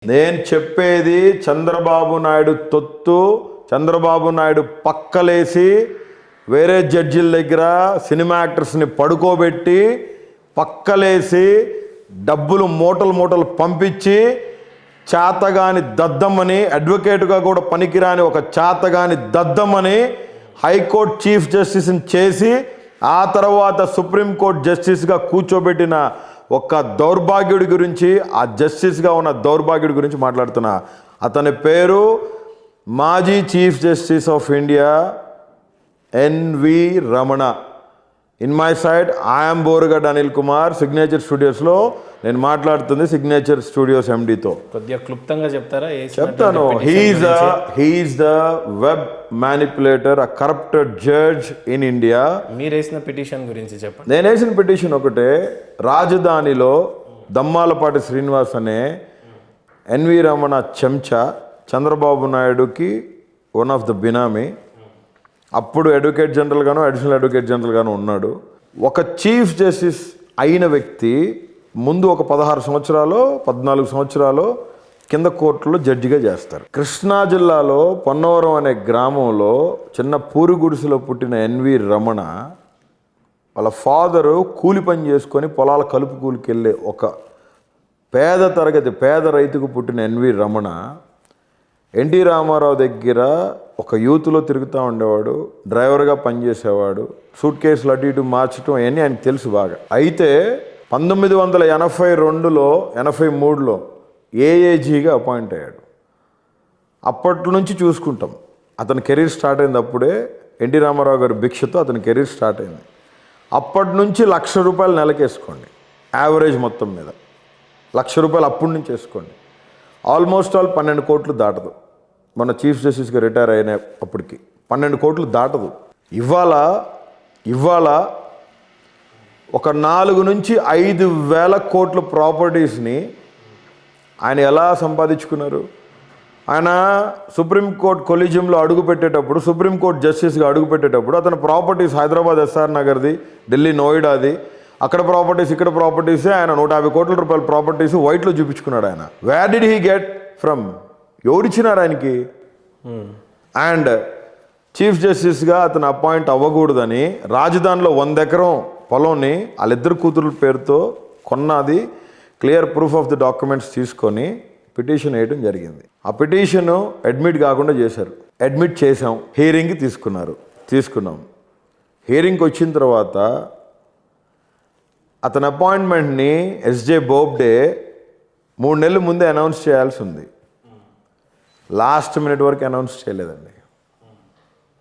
నేను చెప్పేది చంద్రబాబు నాయుడు తొత్తు, చంద్రబాబు నాయుడు పక్కలేసి వేరే జడ్జిల దగ్గర సినిమా యాక్టర్స్ని పడుకోబెట్టి పక్కలేసి డబ్బులు మూటలు మూటలు పంపించి చాతగాని దద్దమ్మని, అడ్వకేటుగా కూడా పనికిరాని ఒక చాతగాని దద్దమ్మని హైకోర్టు చీఫ్ జస్టిస్ని చేసి ఆ తర్వాత సుప్రీంకోర్టు జస్టిస్గా కూర్చోబెట్టిన ఒక దౌర్భాగ్యుడి గురించి, ఆ జస్టిస్గా ఉన్న దౌర్భాగ్యుడి గురించి మాట్లాడుతున్నా. అతని పేరు మాజీ chief justice of India N V Ramana. In my side I'm Borugadda Anil Kumar. Signature స్టూడియోస్లో నేను మాట్లాడుతుంది సిగ్నేచర్ స్టూడియోస్ ఎండితో. కొద్దిగా క్లుప్తంగా చెప్తారా? చెప్తాను. He's the web manipulator, a corrupted judge in India. మీరు వేసిన పిటిషన్ గురించి చెప్పండి. నేను వేసిన పిటిషన్ ఒకటే. రాజధానిలో దమ్మాలపాటి శ్రీనివాస్ అనే ఎన్వి రమణ చెంచా చంద్రబాబు నాయుడుకి వన్ ఆఫ్ ద బినామీ. అప్పుడు అడ్వకేట్ జనరల్గాను, అడిషనల్ అడ్వకేట్ జనరల్గాను ఉన్నాడు. ఒక చీఫ్ జస్టిస్ అయిన వ్యక్తి ముందు ఒక 16 సంవత్సరాలు 14 సంవత్సరాలు కింద కోర్టులో జడ్జిగా చేస్తారు. కృష్ణా జిల్లాలో పొన్నవరం అనే గ్రామంలో చిన్న పూరి గుడిసెలో పుట్టిన ఎన్వి రమణ వాళ్ళ ఫాదరు కూలి పని చేసుకొని పొలాల కలుపు కూలికి వెళ్ళే ఒక పేద రైతుకు పుట్టిన ఎన్వి రమణ ఎన్టీ రామారావు దగ్గర ఒక యూత్లో తిరుగుతూ ఉండేవాడు, డ్రైవర్గా పనిచేసేవాడు, సూట్ కేసులు అటు ఇటు మార్చడం అవన్నీ ఆయనకు తెలుసు బాగా. అయితే 1982లో 83లో ఏఏజీగా అపాయింట్ అయ్యాడు. అప్పటి నుంచి చూసుకుంటాం అతని కెరీర్ స్టార్ట్ అయింది. అప్పుడే ఎన్టీ రామారావు గారి భిక్షతో అతని కెరీర్ స్టార్ట్ అయింది. అప్పటి నుంచి ₹1,00,000 నెలకేసుకోండి, యావరేజ్ మొత్తం మీద ₹1,00,000 అప్పటి నుంచి వేసుకోండి. ఆల్మోస్ట్ ఆల్ 12 కోట్లు దాటదు. మన చీఫ్ జస్టిస్గా రిటైర్ అయిన అప్పటికి 12 కోట్లు దాటదు. ఇవాళ ఒక 4 నుంచి 5 వేల కోట్ల ప్రాపర్టీస్ని ఆయన ఎలా సంపాదించుకున్నారు? ఆయన సుప్రీంకోర్టు కొలీజియంలో అడుగుపెట్టేటప్పుడు, సుప్రీంకోర్టు జస్టిస్గా అడుగుపెట్టేటప్పుడు అతని ప్రాపర్టీస్ హైదరాబాద్ ఎస్ఆర్ నగర్ది, ఢిల్లీ నోయిడాది, అక్కడ ప్రాపర్టీస్ ఇక్కడ ప్రాపర్టీసే ఆయన ₹150 కోట్ల ప్రాపర్టీస్ వైట్లో చూపించుకున్నాడు. ఆయన where did he get from? ఎవరిచ్చినారు ఆయనకి? అండ్ చీఫ్ జస్టిస్గా అతను అపాయింట్ అవ్వకూడదని రాజధానిలో 100 ఎకరం పొలంని వాళ్ళిద్దరు కూతురుల పేరుతో కొన్నది clear proof of the documents తీసుకొని పిటిషన్ వేయడం జరిగింది. ఆ పిటిషను అడ్మిట్ కాకుండా చేశారు. అడ్మిట్ చేసాం, హియరింగ్కి తీసుకున్నాం. హియరింగ్కి వచ్చిన తర్వాత అతని అపాయింట్మెంట్ని ఎస్జే బోబ్డే 3 నెలల ముందే అనౌన్స్ చేయాల్సి ఉంది. లాస్ట్ మినిట్ వరకు అనౌన్స్ చేయలేదండి.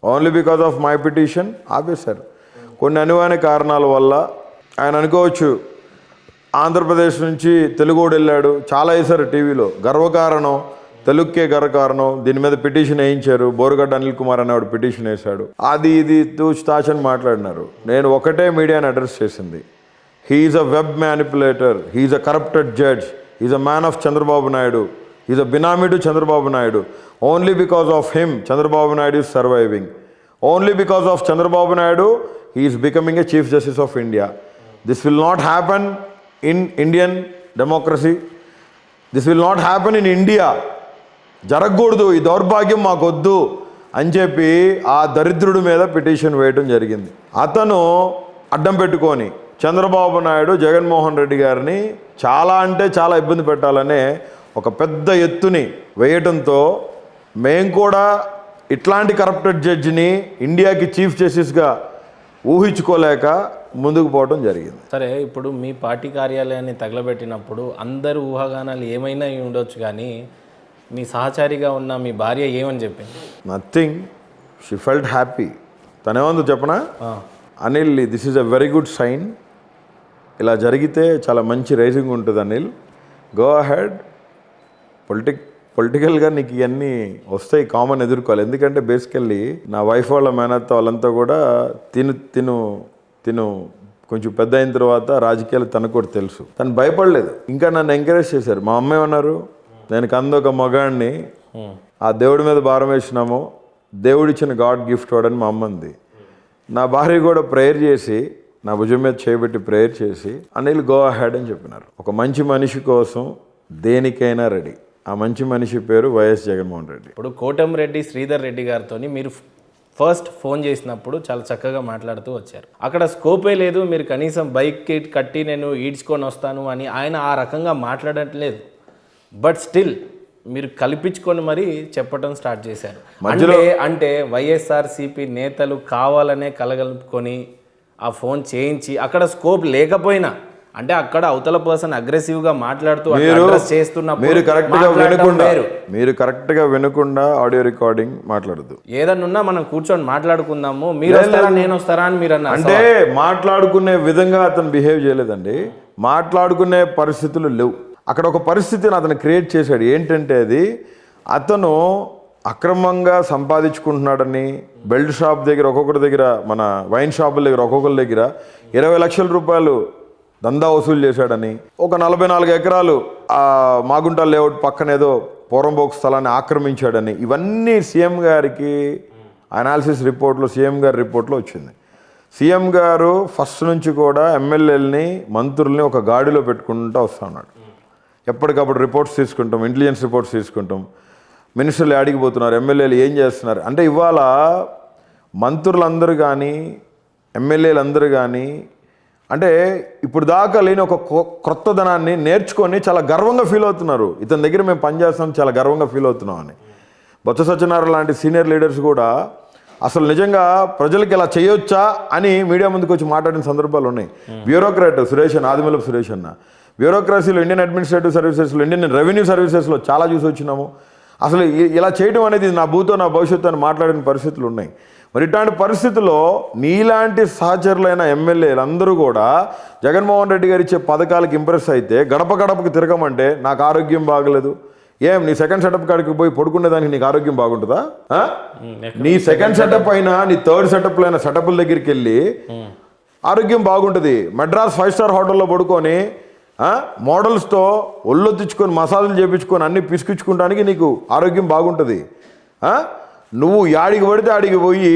Only because of my petition ఆపేశారు. కొన్ని అనివార్య కారణాల వల్ల. ఆయన అనుకోవచ్చు ఆంధ్రప్రదేశ్ నుంచి తెలుగోడు వెళ్ళాడు, చాలా వేశారు టీవీలో, గర్వకారణం, తెలుగుకే గర్వకారణం, దీని మీద పిటిషన్ వేయించారు. బోరుగడ్డ అనిల్ కుమార్ అనేవాడు పిటిషన్ వేశాడు. అది ఇది తూచితాచని మాట్లాడినారు. నేను ఒకటే మీడియాని అడ్రస్ చేసింది. He is a web manipulator. He is a corrupted judge. He is a man of Chandrababu Naidu. He is a binami to Chandrababu Naidu. Only because of him, Chandrababu Naidu is surviving. Only because of Chandrababu Naidu, he is becoming a Chief Justice of India. This will not happen in Indian democracy. This will not happen in India. జరగకూడదు, ఈ దౌర్భాగ్యం మాకొద్దు అని చెప్పి ఆ దరిద్రుడి మీద petition వేయడం జరిగింది. అతను అడ్డం పెట్టుకొని చంద్రబాబు నాయుడు జగన్మోహన్ రెడ్డి గారిని చాలా అంటే చాలా ఇబ్బంది పెట్టాలనే ఒక పెద్ద ఎత్తుని వేయటంతో మేము కూడా ఇట్లాంటి కరప్టెడ్ జడ్జిని ఇండియాకి చీఫ్ జస్టిస్గా ఊహించుకోలేక ముందుకు పోవడం జరిగింది. సరే, ఇప్పుడు మీ పార్టీ కార్యాలయాన్ని తగలబెట్టినప్పుడు అందరు ఊహాగానాలు ఏమైనా ఉండొచ్చు, కానీ మీ సహచారిగా ఉన్న మీ భార్య ఏమని చెప్పింది? Nothing, she felt happy. తనేమందో చెప్పనా? Anil, this is a very good sign. ఇలా జరిగితే చాలా మంచి రైజింగ్ ఉంటుంది అనిల్, గో అహెడ్. పొలిటికల్గా నీకు ఇవన్నీ వస్తాయి, కామన్ ఎదుర్కోవాలి. ఎందుకంటే బేసికల్లీ నా వైఫ్ వాళ్ళ మేనత్త వాళ్ళంతా కూడా తిను కొంచెం పెద్ద అయిన తర్వాత రాజకీయాలు తనకు కూడా తెలుసు. తను భయపడలేదు, ఇంకా నన్ను ఎంకరేజ్ చేశారు. మా అమ్మ ఏమన్నారు, నేను కందొక మగాడిని, ఆ దేవుడి మీద భారం వేసినాము, దేవుడిచ్చిన గాడ్ గిఫ్ట్ వాడని మా అమ్మ అంది. నా భార్య కూడా ప్రేయర్ చేసి నా భుజం మీద చేయబెట్టి ప్రేయర్ చేసి అనిల్ గో అహెడ్ అని చెప్పినారు. ఒక మంచి మనిషి కోసం దేనికైనా రెడీ. ఆ మంచి మనిషి పేరు వైఎస్ జగన్మోహన్ రెడ్డి. ఇప్పుడు కోటంరెడ్డి శ్రీధర్ రెడ్డి గారితో మీరు ఫస్ట్ ఫోన్ చేసినప్పుడు చాలా చక్కగా మాట్లాడుతూ వచ్చారు. అక్కడ స్కోపే లేదు, మీరు కనీసం బైక్ కట్టి నేను ఈడ్చుకొని వస్తాను అని ఆయన ఆ రకంగా మాట్లాడట్లేదు. బట్ స్టిల్ మీరు కల్పించుకొని మరీ చెప్పడం స్టార్ట్ చేశారు. అంటే వైఎస్ఆర్సీపీ నేతలు కావాలనే కలగలుపుకొని ఆ ఫోన్ చేయించి అక్కడ స్కోప్ లేకపోయినా, అంటే అక్కడ అవతల పర్సన్ అగ్రెసివ్గా మాట్లాడుతూ మీరు కరెక్ట్గా వినకుండా ఆడియో రికార్డింగ్ మాట్లాడద్దు. ఏదన్నా మనం కూర్చొని మాట్లాడుకుందాము, మీరు వస్తారా నేను వస్తారా అని మీరు అన్నారు. అంటే మాట్లాడుకునే విధంగా అతను బిహేవ్ చేయలేదండి. మాట్లాడుకునే పరిస్థితులు లేవు. అక్కడ ఒక పరిస్థితిని అతను క్రియేట్ చేశాడు. ఏంటంటే అది అతను అక్రమంగా సంపాదించుకుంటున్నాడని బెల్ట్ షాప్ దగ్గర ఒక్కొక్కరి దగ్గర, మన వైన్ షాపుల దగ్గర ఒక్కొక్కరి దగ్గర 20 లక్షల రూపాయలు దందా వసూలు చేశాడని, ఒక 44 ఎకరాలు మాగుంట లేఅవుట్ పక్కన ఏదో పూర్వంబోకు స్థలాన్ని ఆక్రమించాడని, ఇవన్నీ సీఎం గారికి అనాలిసిస్ రిపోర్ట్లో, సీఎం గారి రిపోర్ట్లో వచ్చింది. సీఎం గారు ఫస్ట్ నుంచి కూడా ఎమ్మెల్యేలని మంత్రుల్ని ఒక గాడిలో పెట్టుకుంటూ వస్తూ ఉన్నాడు. ఎప్పటికప్పుడు రిపోర్ట్స్ తీసుకుంటాం, ఇంటెలిజెన్స్ రిపోర్ట్స్ తీసుకుంటాం, మినిస్టర్లు యాడికి పోతున్నారు, ఎమ్మెల్యేలు ఏం చేస్తున్నారు అంటే. ఇవాళ మంత్రులందరూ కానీ ఎమ్మెల్యేలందరూ కానీ అంటే ఇప్పుడు దాకా లేని ఒక క్రొత్తదనాన్ని నేర్చుకొని చాలా గర్వంగా ఫీల్ అవుతున్నారు. ఇతని దగ్గర మేము పనిచేస్తాం, చాలా గర్వంగా ఫీల్ అవుతున్నాం అని. బొత్స సత్యనారాయణ లాంటి సీనియర్ లీడర్స్ కూడా అసలు నిజంగా ప్రజలకి ఇలా చేయొచ్చా అని మీడియా ముందుకు వచ్చి మాట్లాడిన సందర్భాలు ఉన్నాయి. బ్యూరోక్రాట్ సురేష్ అన్న, ఆదిమూలపు సురేష్ అన్న, బ్యూరోక్రసీలో, ఇండియన్ అడ్మినిస్ట్రేటివ్ సర్వీసెస్లో, ఇండియన్ రెవెన్యూ సర్వీసెస్లో చాలా చూసి వచ్చినాము. అసలు ఇలా చేయడం అనేది నా భూతో నా భవిష్యత్తు అని మాట్లాడిన పరిస్థితులు ఉన్నాయి. మరి ఇట్లాంటి పరిస్థితుల్లో నీలాంటి సహచరులైన ఎమ్మెల్యేలు అందరూ కూడా జగన్మోహన్ రెడ్డి గారు ఇచ్చే పథకాలకు ఇంప్రెస్ అయితే గడప గడపకు తిరగమంటే నాకు ఆరోగ్యం బాగలేదు, ఏం నీ సెకండ్ సెటప్ కాడికి పోయి పడుకునేదానికి నీకు ఆరోగ్యం బాగుంటుందా? నీ సెకండ్ సెటప్ అయినా నీ థర్డ్ సెటప్లో అయినా సెటప్ల దగ్గరికి వెళ్ళి ఆరోగ్యం బాగుంటుంది. మెడ్రాస్ 5 స్టార్ హోటల్లో పడుకొని మోడల్స్తో ఒళ్ళొత్తించుకొని మసాజులు చేయించుకొని అన్ని పిసికించుకోవడానికి నీకు ఆరోగ్యం బాగుంటుంది. నువ్వు యాడికి పడితే ఆడికి పోయి,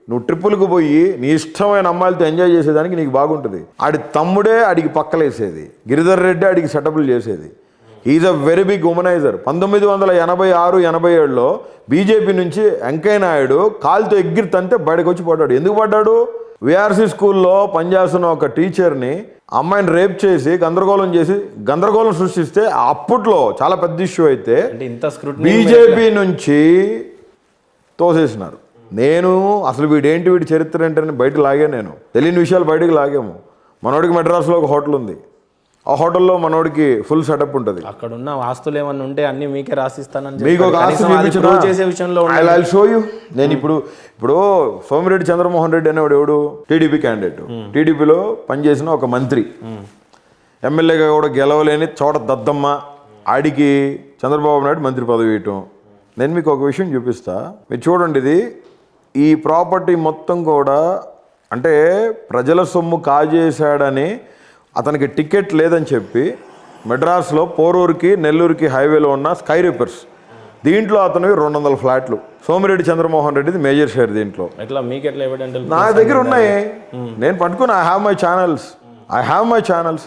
నువ్వు ట్రిప్పులకు పోయి నీ ఇష్టమైన అమ్మాయిలతో ఎంజాయ్ చేసేదానికి నీకు బాగుంటుంది. ఆడి తమ్ముడే ఆడికి పక్కలేసేది, గిరిధర్ రెడ్డి ఆడికి సెటప్లు చేసేది. Is a very big womaniser. 1986-87లో బీజేపీ నుంచి వెంకయ్య నాయుడు కాలుతో ఎగ్గిరి తంతే బయటకు వచ్చి పడ్డాడు. ఎందుకు పడ్డాడు? విఆర్సీ స్కూల్లో పనిచేస్తున్న ఒక టీచర్ని అమ్మాయిని రేప్ చేసి గందరగోళం సృష్టిస్తే అప్పట్లో చాలా పెద్ద ఇష్యూ అయితే బీజేపీ నుంచి తోసేసినారు. నేను అసలు వీడి చరిత్ర ఏంటని బయట లాగా, నేను తెలియని విషయాలు బయటకు లాగాము. మనోడికి మెడ్రాస్లో ఒక హోటల్ ఉంది, ఆ హోటల్లో మనోడికి ఫుల్ సెటప్ ఉంటుంది. అక్కడ ఉన్న ఆస్తులు ఏమన్నా ఉంటే అన్ని మీకే రాసిస్తానని మీకు ఒక ఆస్తి చేసే విషయంలో ఐ షో యూ. నేను ఇప్పుడు సోమిరెడ్డి చంద్రమోహన్ రెడ్డి అనేవాడు ఎవడు? TDP candidate. టీడీపీలో పనిచేసిన ఒక మంత్రి, ఎమ్మెల్యేగా కూడా గెలవలేని చోట దద్దమ్మ, ఆడికి చంద్రబాబు నాయుడు మంత్రి పదవి ఇవ్వటం. నేను మీకు ఒక విషయం చూపిస్తా, మీరు చూడండి. ఇది ఈ ప్రాపర్టీ మొత్తం కూడా అంటే ప్రజల సొమ్ము కాజేశాడని, అతనికి టికెట్ లేదని చెప్పి మెడ్రాస్లో పోరూరుకి నెల్లూరుకి హైవేలో ఉన్న స్కై రిపర్స్, దీంట్లో అతనికి 200 ఫ్లాట్లు. సోమిరెడ్డి చంద్రమోహన్ రెడ్డిది మేజర్ షేర్ దీంట్లో. నా దగ్గర ఉన్నాయి, నేను పట్టుకుని I have my channels.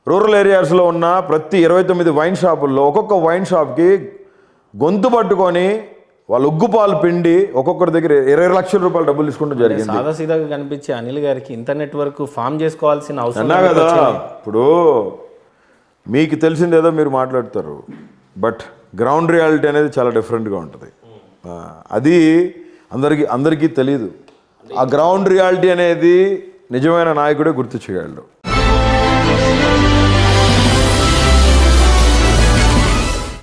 Rural ఏరియాస్లో ఉన్న ప్రతి 29 వైన్ షాపుల్లో ఒక్కొక్క వైన్ షాప్కి గొంతు పట్టుకొని వాళ్ళు ఉగ్గుపాలు పిండి ఒక్కొక్కరి దగ్గర 20 లక్షల రూపాయలు డబ్బులు తీసుకుంటూ జరిగింది. సాదాసీదాగా కనిపించే అనిల్ గారికి ఇంత నెట్వర్క్ ఫామ్ చేసుకోవాల్సిన అవసరం కదా. ఇప్పుడు మీకు తెలిసిందేదో మీరు మాట్లాడతారు, బట్ గ్రౌండ్ రియాలిటీ అనేది చాలా డిఫరెంట్గా ఉంటుంది. అది అందరికీ తెలియదు. ఆ గ్రౌండ్ రియాలిటీ అనేది నిజమైన నాయకుడే గుర్తు చేయగలడు.